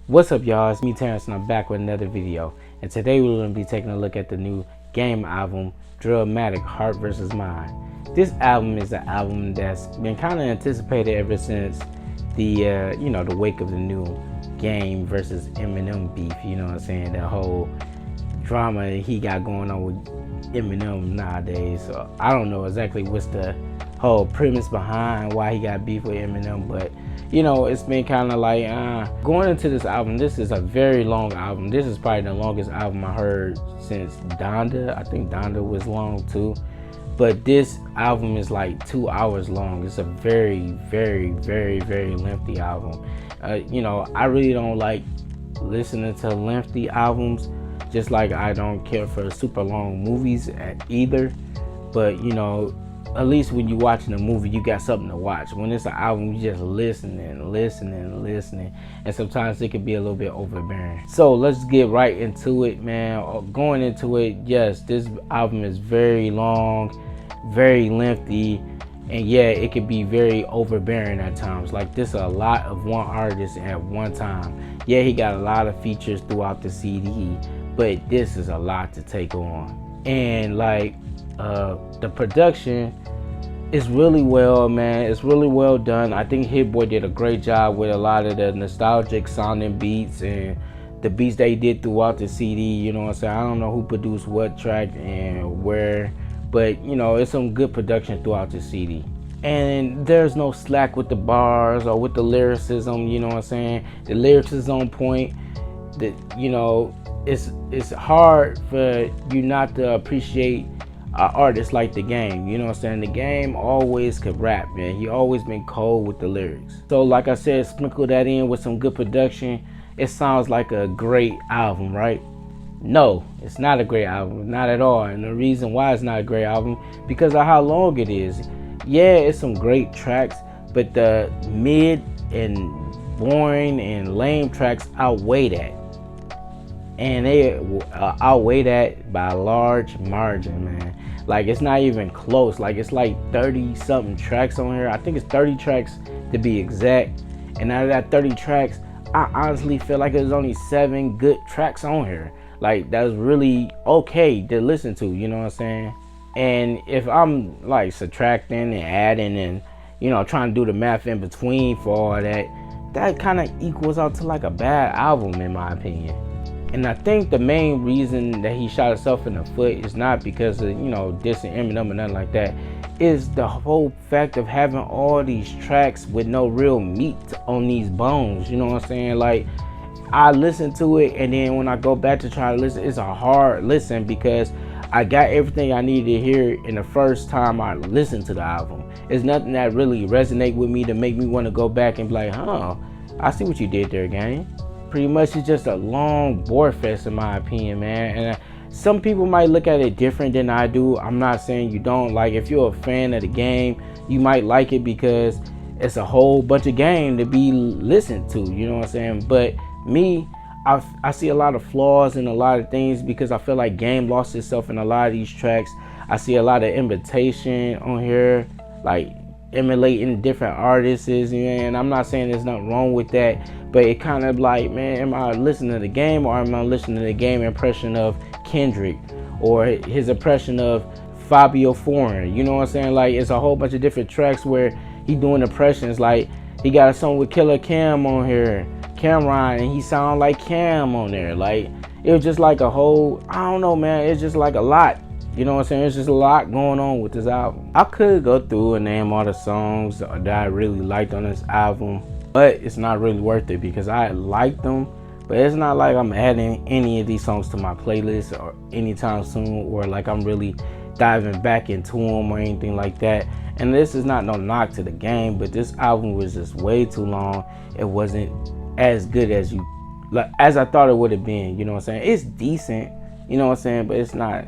What's up, y'all? It's me, Terrence, and I'm back with another video. And today we're going to be taking a look at the new Game album, Drillmatic, Heart vs. Mind. This album is an album that's been kind of anticipated ever since the the wake of the new Game versus Eminem beef. You know what I'm saying? That whole drama he got going on with Eminem nowadays. So I don't know exactly what's the whole premise behind why he got beef with Eminem, but it's been kind of like going into this album. This is a very long album. This is probably the longest album I heard since Donda. I think Donda was long too, but this album is like 2 hours long. It's a very, very, very, very lengthy album. I really don't like listening to lengthy albums, just like I don't care for super long movies either. But at least when you're watching a movie, you got something to watch. When it's an album, you just listening, and sometimes it can be a little bit overbearing. So let's get right into it, man. Going into it, yes, this album is very long, very lengthy, and yeah, it can be very overbearing at times. Like, this is a lot of one artist at one time. Yeah, he got a lot of features throughout the CD, but this is a lot to take on. And like, the production is really well, man. It's really well done. I think Hit Boy did a great job with a lot of the nostalgic sounding beats and the beats they did throughout the CD. You know what I'm saying? I don't know who produced what track and where, but it's some good production throughout the CD. And there's no slack with the bars or with the lyricism. You know what I'm saying? The lyrics is on point. It's hard for you not to appreciate an artist like The Game. You know what I'm saying? The Game always could rap, man. He always been cold with the lyrics. So like I said, sprinkle that in with some good production. It sounds like a great album, right? No, it's not a great album, not at all. And the reason why it's not a great album, because of how long it is. Yeah, it's some great tracks, but the mid and boring and lame tracks outweigh that. And they outweigh that by a large margin, man. Like, it's not even close. Like, it's like 30 something tracks on here. I think it's 30 tracks to be exact. And out of that 30 tracks, I honestly feel like there's only 7 good tracks on here. Like, that's really okay to listen to, you know what I'm saying? And if I'm like subtracting and adding and trying to do the math in between for all that, that kind of equals out to like a bad album, in my opinion. And I think the main reason that he shot himself in the foot is not because of, dissing Eminem or nothing like that. Is the whole fact of having all these tracks with no real meat on these bones. You know what I'm saying? Like, I listen to it, and then when I go back to try to listen, it's a hard listen because I got everything I needed to hear in the first time I listened to the album. It's nothing that really resonate with me to make me want to go back and be like, I see what you did there, Gang. Pretty much it's just a long bore fest, in my opinion, man. And some people might look at it different than I do. I'm not saying you don't. Like, if you're a fan of The Game, you might like it because it's a whole bunch of game to be listened to, you know what I'm saying? But me, I see a lot of flaws in a lot of things because I feel like Game lost itself in a lot of these tracks. I see a lot of imitation on here, like emulating different artists, and I'm not saying there's nothing wrong with that, but it kind of like, man, am I listening to The Game or am I listening to The Game impression of Kendrick or his impression of Fabio Foreign? You know what I'm saying? Like, it's a whole bunch of different tracks where he doing impressions. Like, he got a song with Killer Cam on here, Cameron, and he sound like Cam on there. Like, it was just like a whole, I don't know, man, it's just like a lot. You know what I'm saying? It's just a lot going on with this album. I could go through and name all the songs that I really liked on this album, but it's not really worth it because I like them, but it's not like I'm adding any of these songs to my playlist or anytime soon, or like I'm really diving back into them or anything like that. And this is not no knock to The Game, but this album was just way too long. It wasn't as good as I thought it would have been. You know what I'm saying? It's decent, you know what I'm saying, but it's not.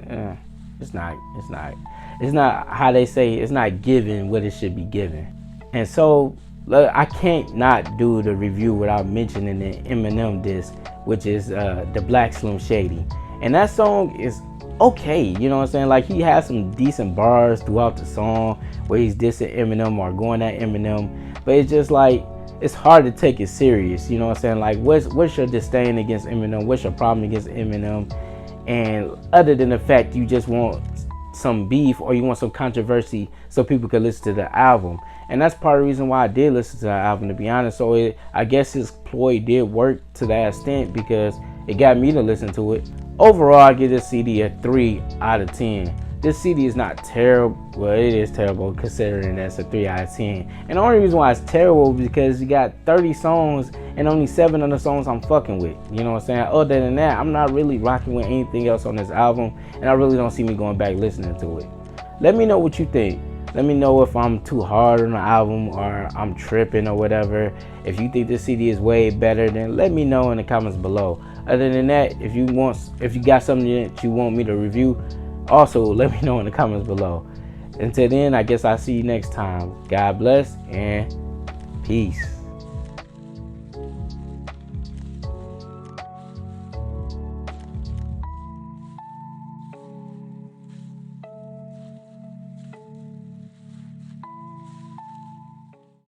It's not how they say, it's not given what it should be given. And so I can't not do the review without mentioning the Eminem disc, which is the Black Slim Shady. And that song is okay. You know what I'm saying? Like, he has some decent bars throughout the song where he's dissing Eminem or going at Eminem, but it's just like, it's hard to take it serious. You know what I'm saying? Like, what's your disdain against Eminem? What's your problem against Eminem? And other than the fact you just want some beef or you want some controversy so people could listen to the album. And that's part of the reason why I did listen to the album, to be honest. So I guess his ploy did work to that extent because it got me to listen to it. Overall, I give this CD a 3 out of 10. This CD is not terrible. Well, it is terrible considering that's a 3 out of 10. And the only reason why it's terrible is because you got 30 songs and only 7 of the songs I'm fucking with. You know what I'm saying? Other than that, I'm not really rocking with anything else on this album, and I really don't see me going back listening to it. Let me know what you think. Let me know if I'm too hard on the album or I'm tripping or whatever. If you think this CD is way better, then let me know in the comments below. Other than that, if you got something that you want me to review, also let me know in the comments below. Until then, I guess I'll see you next time. God bless and peace.